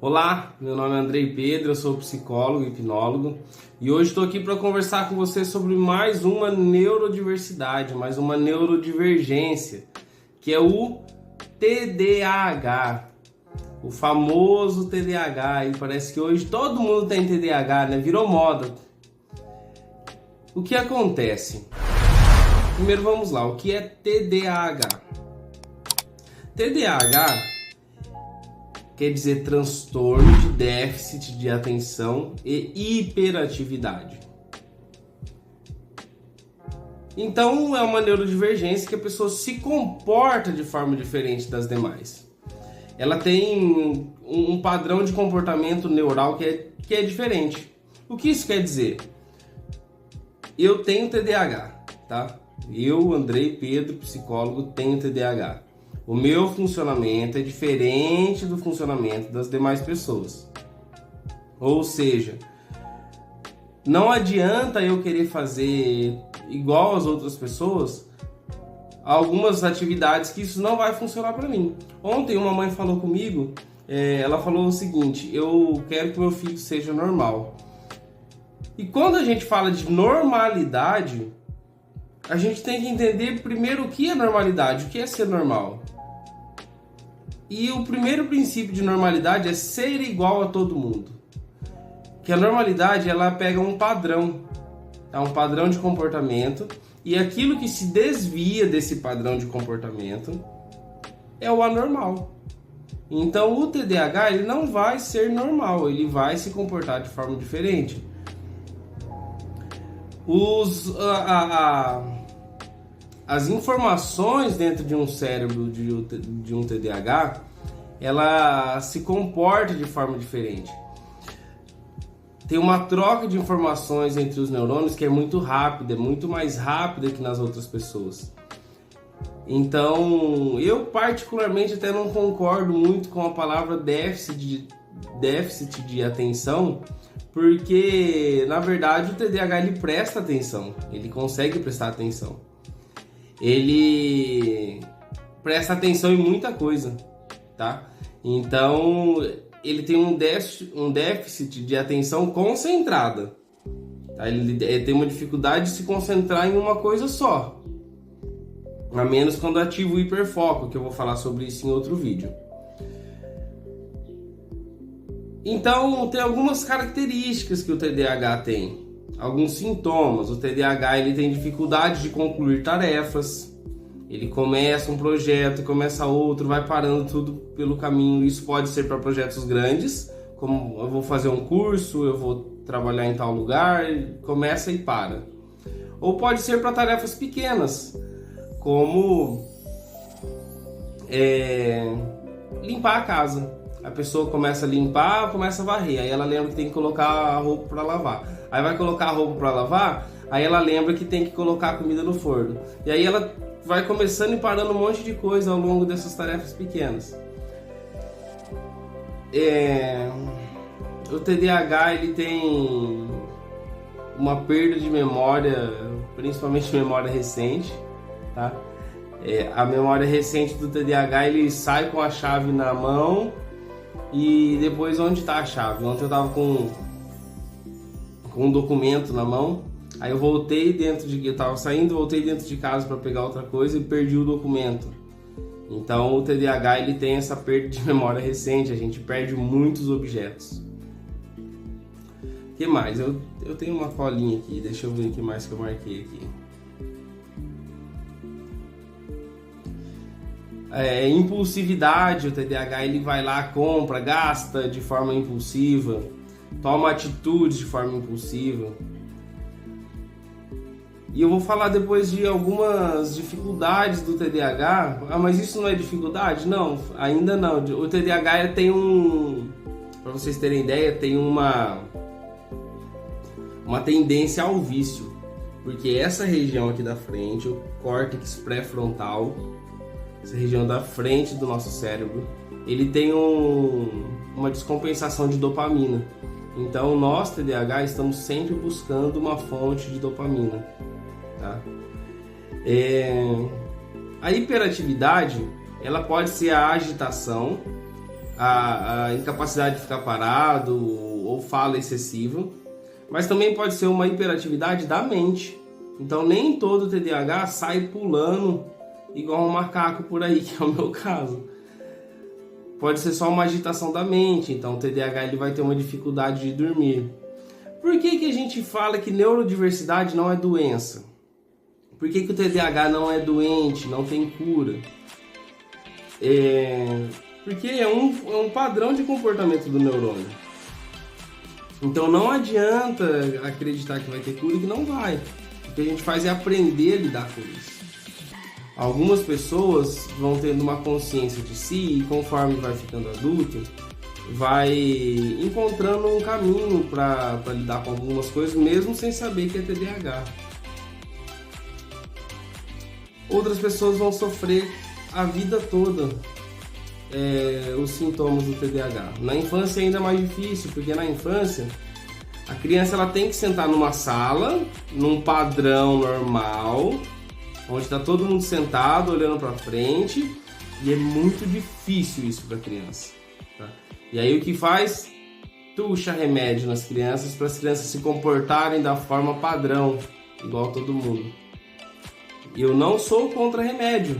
Olá, meu nome é Andrei Pedro, eu sou psicólogo e hipnólogo e hoje estou aqui para conversar com você sobre mais uma neurodiversidade, mais uma neurodivergência, que é o TDAH, o famoso TDAH. E parece que hoje todo mundo tem TDAH, né? Virou moda. O que acontece? Primeiro vamos lá, o que é TDAH? TDAH quer dizer transtorno de déficit de atenção e hiperatividade. Então é uma neurodivergência que a pessoa se comporta de forma diferente das demais. Ela tem um padrão de comportamento neural que é diferente. O que isso quer dizer? Eu tenho TDAH, tá? Eu, Andrei Pedro, psicólogo, tenho TDAH. O meu funcionamento é diferente do funcionamento das demais pessoas. Ou seja, não adianta eu querer fazer igual as outras pessoas algumas atividades que isso não vai funcionar para mim. Ontem uma mãe falou comigo, ela falou o seguinte: eu quero que meu filho seja normal. E quando a gente fala de normalidade, a gente tem que entender primeiro o que é normalidade, o que é ser normal. E o primeiro princípio de normalidade é ser igual a todo mundo. Que a normalidade, ela pega um padrão, tá? Um padrão de comportamento, e aquilo que se desvia desse padrão de comportamento é o anormal. Então o TDAH, ele não vai ser normal, ele vai se comportar de forma diferente. As informações dentro de um cérebro de um TDAH, ela se comporta de forma diferente. Tem uma troca de informações entre os neurônios que é muito rápida, é muito mais rápida que nas outras pessoas. Então, eu particularmente até não concordo muito com a palavra déficit de atenção, porque na verdade o TDAH ele presta atenção, ele consegue prestar atenção. Ele presta atenção em muita coisa, tá? Então, ele tem um déficit de atenção concentrada, tá? Ele tem uma dificuldade de se concentrar em uma coisa só, a menos quando ativa o hiperfoco, que eu vou falar sobre isso em outro vídeo. Então, tem algumas características que o TDAH tem. Alguns sintomas. O TDAH ele tem dificuldade de concluir tarefas. Ele começa um projeto, começa outro, vai parando tudo pelo caminho. Isso pode ser para projetos grandes, como eu vou fazer um curso, eu vou trabalhar em tal lugar, começa e para. Ou pode ser para tarefas pequenas, como limpar a casa. A pessoa começa a limpar, começa a varrer, aí ela lembra que tem que colocar a roupa para lavar. Aí vai colocar a roupa para lavar, aí ela lembra que tem que colocar a comida no forno. E aí ela vai começando e parando um monte de coisa ao longo dessas tarefas pequenas. O TDAH ele tem uma perda de memória, principalmente memória recente, tá? A memória recente do TDAH, ele sai com a chave na mão e depois onde está a chave? Ontem eu estava com um documento na mão, aí eu estava saindo, voltei dentro de casa para pegar outra coisa e perdi o documento. Então o TDAH ele tem essa perda de memória recente, a gente perde muitos objetos. O que mais? Eu tenho uma colinha aqui, deixa eu ver o que mais que eu marquei aqui. Impulsividade, o TDAH ele vai lá, compra, gasta de forma impulsiva, toma atitudes de forma impulsiva. E eu vou falar depois de algumas dificuldades do TDAH. Ah, mas isso não é dificuldade? Não, ainda não. O TDAH tem para vocês terem ideia, tem uma tendência ao vício. Porque essa região aqui da frente, o córtex pré-frontal, essa região da frente do nosso cérebro, ele tem uma descompensação de dopamina. Então nós, TDAH, estamos sempre buscando uma fonte de dopamina, tá? A hiperatividade, ela pode ser a agitação, a incapacidade de ficar parado ou fala excessiva, mas também pode ser uma hiperatividade da mente. Então nem todo TDAH sai pulando igual um macaco por aí, que é o meu caso. Pode ser só uma agitação da mente, então o TDAH ele vai ter uma dificuldade de dormir. Por que a gente fala que neurodiversidade não é doença? Por que o TDAH não é doente, não tem cura? Porque é um padrão de comportamento do neurônio. Então não adianta acreditar que vai ter cura e que não vai. O que a gente faz é aprender a lidar com isso. Algumas pessoas vão tendo uma consciência de si e conforme vai ficando adulto, vai encontrando um caminho para lidar com algumas coisas, mesmo sem saber que é TDAH. Outras pessoas vão sofrer a vida toda os sintomas do TDAH. Na infância é ainda mais difícil, porque na infância a criança ela tem que sentar numa sala, num padrão normal, onde está todo mundo sentado, olhando para frente, e é muito difícil isso para a criança. Tá? E aí o que faz? Tuxa remédio nas crianças, para as crianças se comportarem da forma padrão, igual todo mundo. Eu não sou contra remédio.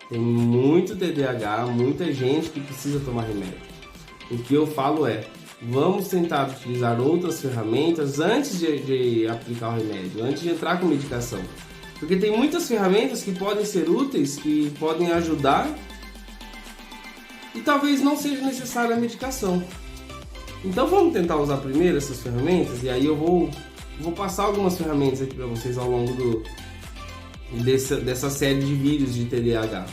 Tem muito TDAH, muita gente que precisa tomar remédio. O que eu falo é, vamos tentar utilizar outras ferramentas antes de aplicar o remédio, antes de entrar com medicação. Porque tem muitas ferramentas que podem ser úteis, que podem ajudar, e talvez não seja necessária a medicação. Então vamos tentar usar primeiro essas ferramentas, e aí eu vou passar algumas ferramentas aqui para vocês ao longo dessa série de vídeos de TDAH.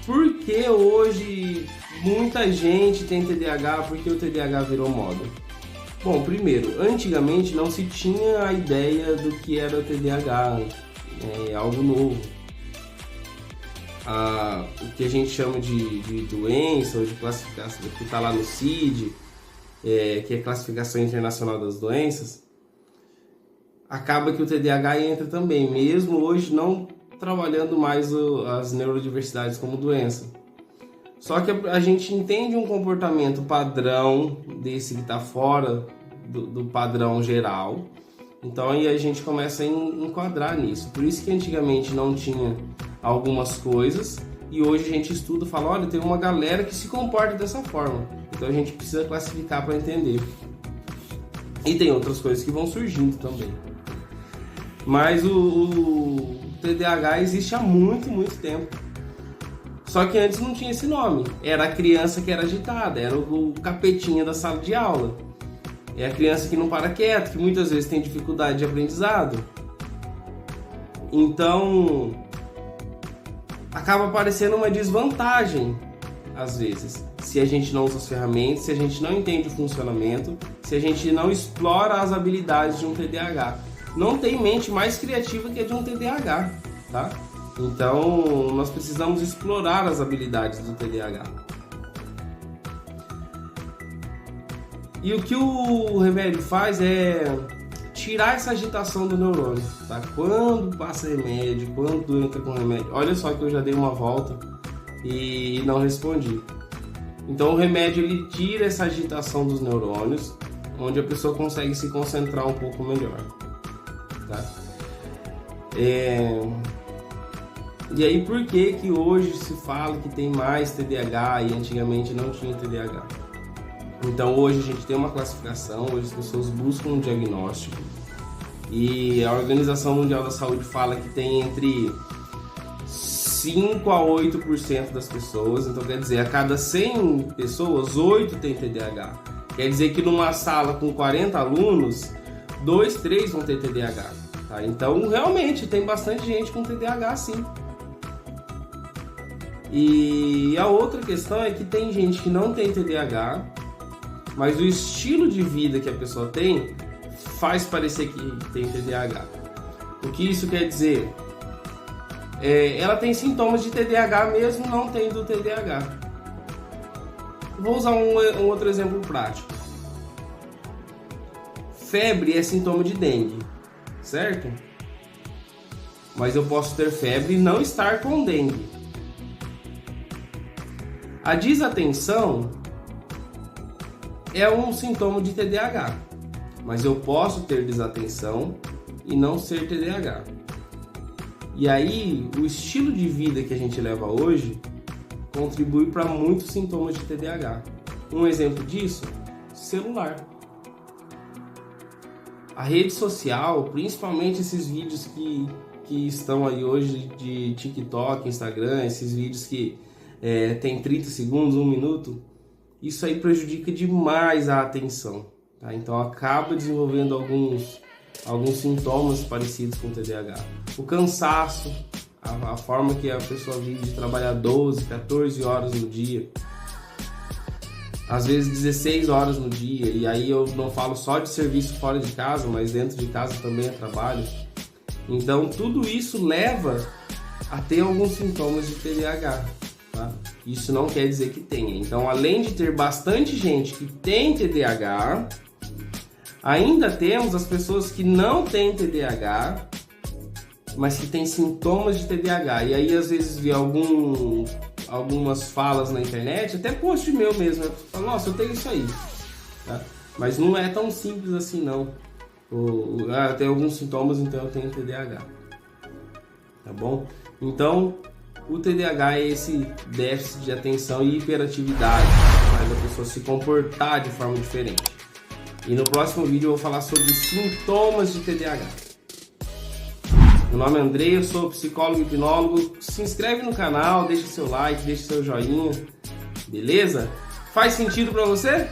Por que hoje muita gente tem TDAH? Porque o TDAH virou moda? Bom, primeiro, antigamente não se tinha a ideia do que era o TDAH, é algo novo. O que a gente chama de doença ou de classificação, que está lá no CID, que é a Classificação Internacional das Doenças, acaba que o TDAH entra também, mesmo hoje não trabalhando mais as neurodiversidades como doença. Só que a gente entende um comportamento padrão desse que está fora do padrão geral, então aí a gente começa a enquadrar nisso. Por isso que antigamente não tinha algumas coisas e hoje a gente estuda e fala, olha, tem uma galera que se comporta dessa forma, então a gente precisa classificar para entender. E tem outras coisas que vão surgindo também. Mas o TDAH existe há muito, muito tempo. Só que antes não tinha esse nome. Era a criança que era agitada, era o capetinha da sala de aula. É a criança que não para quieto, que muitas vezes tem dificuldade de aprendizado. Então, acaba aparecendo uma desvantagem, às vezes, se a gente não usa as ferramentas, se a gente não entende o funcionamento, se a gente não explora as habilidades de um TDAH. Não tem mente mais criativa que a de um TDAH, tá? Então, nós precisamos explorar as habilidades do TDAH. E o que o remédio faz é tirar essa agitação do neurônio, tá? Quando passa remédio, quando entra com remédio... Olha só que eu já dei uma volta e não respondi. Então, o remédio ele tira essa agitação dos neurônios, onde a pessoa consegue se concentrar um pouco melhor. Tá? E aí por que hoje se fala que tem mais TDAH e antigamente não tinha TDAH? Então hoje a gente tem uma classificação, hoje as pessoas buscam um diagnóstico e a Organização Mundial da Saúde fala que tem entre 5 a 8% das pessoas, então quer dizer, a cada 100 pessoas, 8 tem TDAH. Quer dizer que numa sala com 40 alunos, 2, 3 vão ter TDAH, tá? Então realmente tem bastante gente com TDAH sim. E a outra questão é que tem gente que não tem TDAH, mas o estilo de vida que a pessoa tem faz parecer que tem TDAH. O que isso quer dizer? Ela tem sintomas de TDAH mesmo não tendo TDAH. Vou usar um outro exemplo prático. Febre é sintoma de dengue, certo? Mas eu posso ter febre e não estar com dengue. A desatenção é um sintoma de TDAH, mas eu posso ter desatenção e não ser TDAH. E aí, o estilo de vida que a gente leva hoje contribui para muitos sintomas de TDAH. Um exemplo disso, celular. A rede social, principalmente esses vídeos que estão aí hoje de TikTok, Instagram, esses vídeos que tem 30 segundos, 1 minuto, isso aí prejudica demais a atenção, tá? Então acaba desenvolvendo alguns sintomas parecidos com o TDAH. O cansaço, a forma que a pessoa vive de trabalhar 12, 14 horas no dia, às vezes 16 horas no dia, e aí eu não falo só de serviço fora de casa, mas dentro de casa também é trabalho. Então tudo isso leva a ter alguns sintomas de TDAH, tá? Isso não quer dizer que tenha. Então, além de ter bastante gente que tem TDAH, ainda temos as pessoas que não têm TDAH, mas que têm sintomas de TDAH. E aí às vezes vê algumas falas na internet, até post meu mesmo, eu falo, nossa, eu tenho isso aí, tá? Mas não é tão simples assim não. Eu tenho alguns sintomas, então eu tenho TDAH, tá bom? Então o TDAH é esse déficit de atenção e hiperatividade, faz a pessoa se comportar de forma diferente. E no próximo vídeo eu vou falar sobre sintomas de TDAH. Meu nome é Andrei, eu sou psicólogo e hipnólogo. Se inscreve no canal, deixa seu like, deixa seu joinha, beleza? Faz sentido pra você?